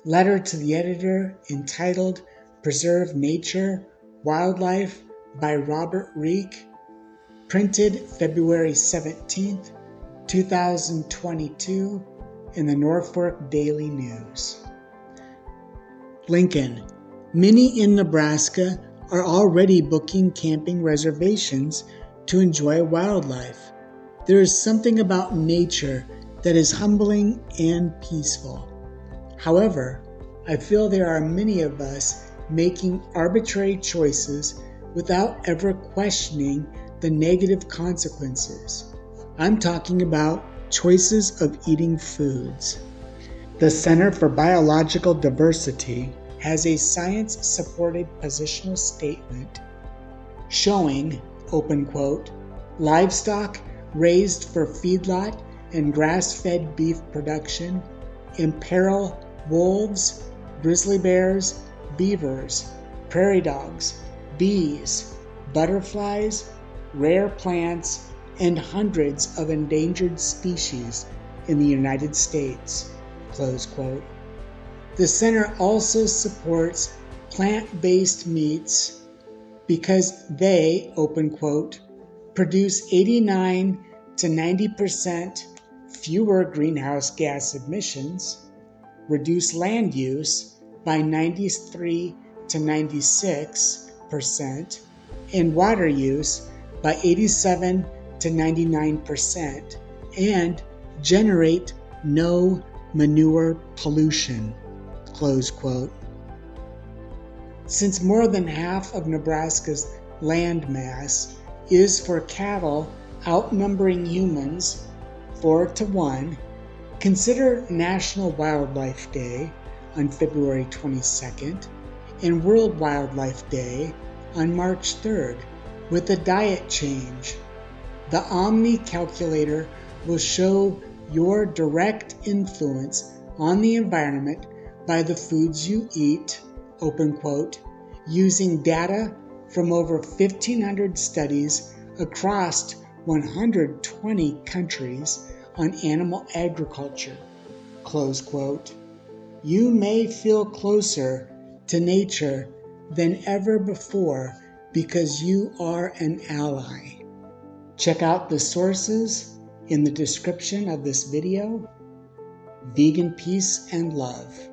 letter to the editor entitled Preserve Nature, Wildlife by Robert Rieck, printed February 17th, 2022 in the Norfolk Daily News. Lincoln. Many in Nebraska are already booking camping reservations to enjoy wildlife. There is something about nature that is humbling and peaceful. However, I feel there are many of us making arbitrary choices without ever questioning the negative consequences. I'm talking about choices of eating foods. The Center for Biological Diversity has a science-supported positional statement showing, open quote, livestock raised for feedlot and grass-fed beef production imperil wolves, grizzly bears, beavers, prairie dogs, bees, butterflies, rare plants, and hundreds of endangered species in the United States, close quote. The center also supports plant-based meats because they, open quote, produce 89 to 90% fewer greenhouse gas emissions, reduce land use by 93 to 96%, and water use by 87 to 99%, and generate no manure pollution, close quote. Since more than half of Nebraska's land mass is for cattle outnumbering humans 4-1, consider National Wildlife Day on February 22nd and World Wildlife Day on March 3rd with a diet change. The Omni calculator will show your direct influence on the environment by the foods you eat, open quote, using data from over 1,500 studies across 120 countries on animal agriculture, close quote. You may feel closer to nature than ever before because you are an ally. Check out the sources in the description of this video. Vegan peace and love.